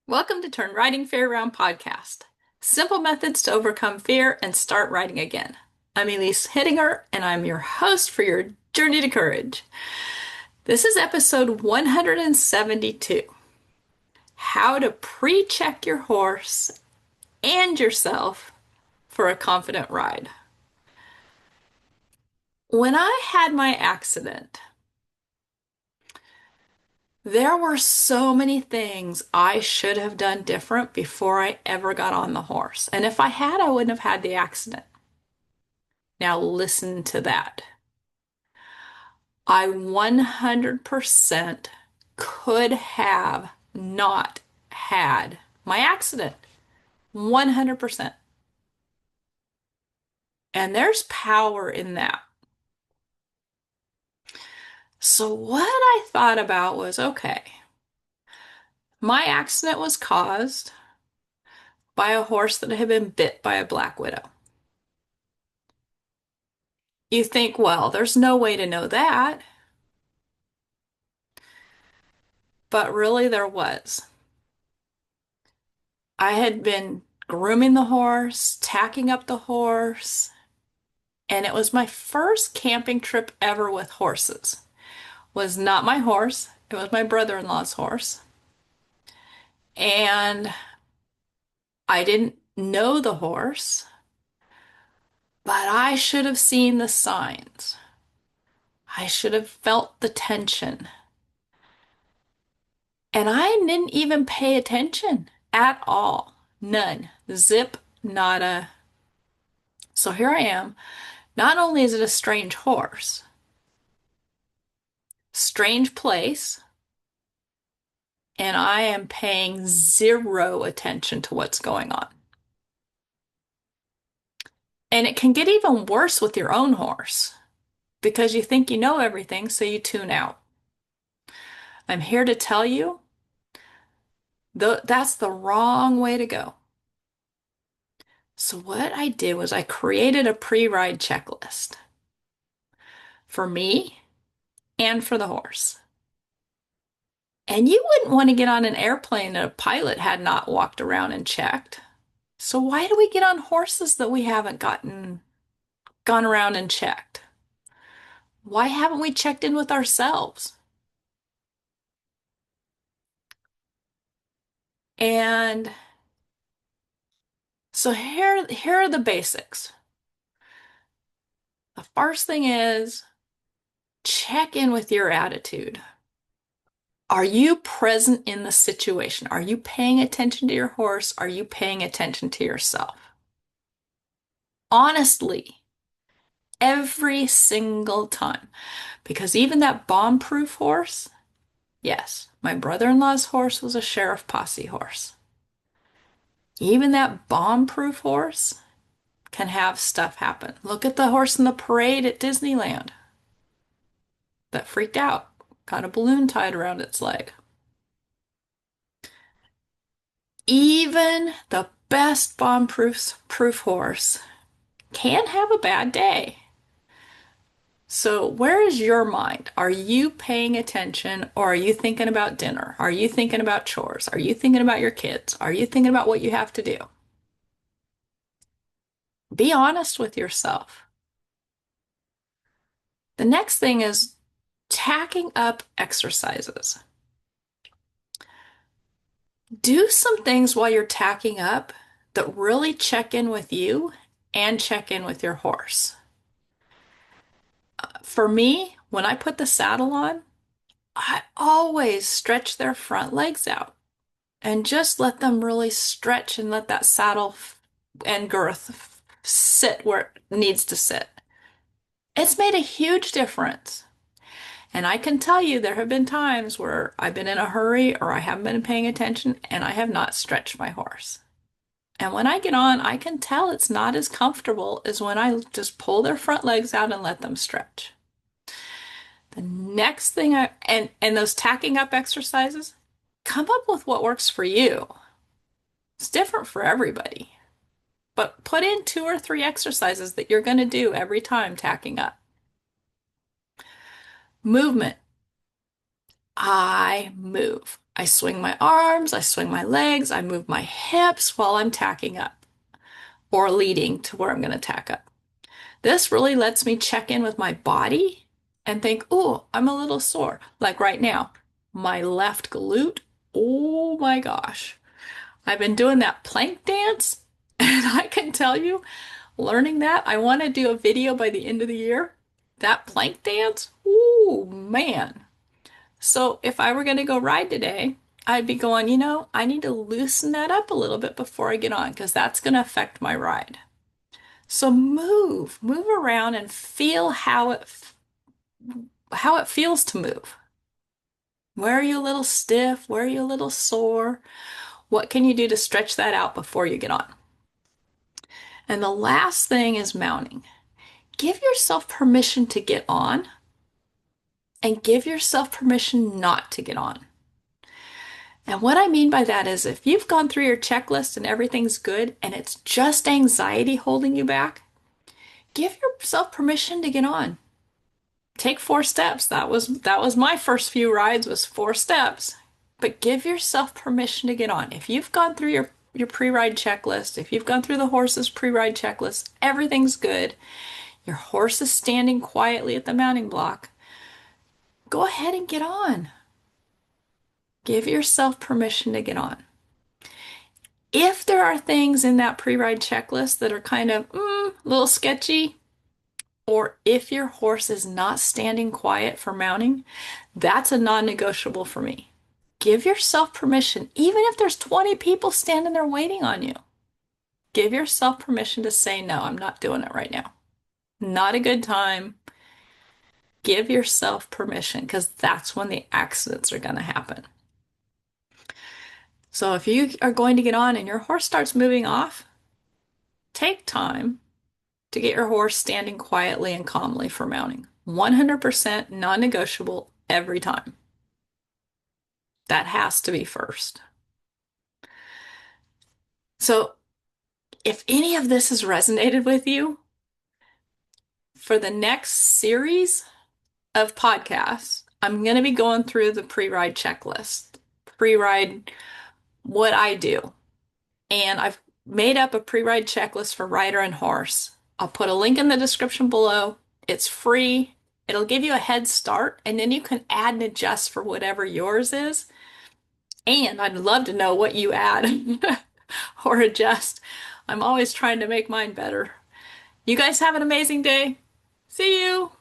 Welcome to Turn Riding Fear Around podcast. Simple methods to overcome fear and start riding again. I'm Elise Hittinger, and I'm your host for your journey to courage. This is episode 172. How to pre-check your horse and yourself for a confident ride. When I had my accident, there were so many things I should have done different before I ever got on the horse. And if I had, I wouldn't have had the accident. Now listen to that. I 100% could have not had my accident. 100%. And there's power in that. So what I thought about was, okay, my accident was caused by a horse that had been bit by a black widow. You think, well, there's no way to know that. But really there was. I had been grooming the horse, tacking up the horse, and it was my first camping trip ever with horses. Was not my horse, it was my brother-in-law's horse. And I didn't know the horse, but I should have seen the signs. I should have felt the tension. And I didn't even pay attention at all. None. Zip, nada. So here I am. Not only is it a strange horse, strange place, and I am paying zero attention to what's going on. And it can get even worse with your own horse because you think you know everything, so you tune out. I'm here to tell you that's the wrong way to go. So what I did was I created a pre-ride checklist for me and for the horse. And you wouldn't want to get on an airplane that a pilot had not walked around and checked. So why do we get on horses that we haven't gone around and checked? Why haven't we checked in with ourselves? And so here are the basics. The first thing is check in with your attitude. Are you present in the situation? Are you paying attention to your horse? Are you paying attention to yourself? Honestly, every single time. Because even that bomb-proof horse, yes, my brother-in-law's horse was a sheriff posse horse. Even that bomb-proof horse can have stuff happen. Look at the horse in the parade at Disneyland that freaked out, got a balloon tied around its leg. Even the best bomb-proof horse can have a bad day. So, where is your mind? Are you paying attention or are you thinking about dinner? Are you thinking about chores? Are you thinking about your kids? Are you thinking about what you have to do? Be honest with yourself. The next thing is tacking up exercises. Do some things while you're tacking up that really check in with you and check in with your horse. For me, when I put the saddle on, I always stretch their front legs out and just let them really stretch and let that saddle and girth sit where it needs to sit. It's made a huge difference. And I can tell you there have been times where I've been in a hurry or I haven't been paying attention and I have not stretched my horse. And when I get on, I can tell it's not as comfortable as when I just pull their front legs out and let them stretch. The next thing and those tacking up exercises, come up with what works for you. It's different for everybody. But put in 2 or 3 exercises that you're going to do every time tacking up. Movement. I move. I swing my arms, I swing my legs, I move my hips while I'm tacking up or leading to where I'm going to tack up. This really lets me check in with my body and think, oh, I'm a little sore. Like right now, my left glute, oh my gosh. I've been doing that plank dance, and I can tell you, learning that, I want to do a video by the end of the year. That plank dance, ooh, man. So if I were going to go ride today, I'd be going, I need to loosen that up a little bit before I get on because that's going to affect my ride. So move around and feel how it feels to move. Where are you a little stiff? Where are you a little sore? What can you do to stretch that out before you get on? And the last thing is mounting. Give yourself permission to get on and give yourself permission not to get on. And what I mean by that is if you've gone through your checklist and everything's good and it's just anxiety holding you back, give yourself permission to get on. Take 4 steps. That was my first few rides was 4 steps. But give yourself permission to get on. If you've gone through your pre-ride checklist, if you've gone through the horse's pre-ride checklist, everything's good. Your horse is standing quietly at the mounting block. Go ahead and get on. Give yourself permission to get on. If there are things in that pre-ride checklist that are kind of a little sketchy, or if your horse is not standing quiet for mounting, that's a non-negotiable for me. Give yourself permission, even if there's 20 people standing there waiting on you. Give yourself permission to say, no, I'm not doing it right now. Not a good time. Give yourself permission because that's when the accidents are going to happen. So if you are going to get on and your horse starts moving off, take time to get your horse standing quietly and calmly for mounting. 100% non-negotiable every time. That has to be first. So if any of this has resonated with you, for the next series of podcasts, I'm going to be going through the pre-ride checklist, pre-ride what I do. And I've made up a pre-ride checklist for rider and horse. I'll put a link in the description below. It's free. It'll give you a head start, and then you can add and adjust for whatever yours is. And I'd love to know what you add or adjust. I'm always trying to make mine better. You guys have an amazing day. See you.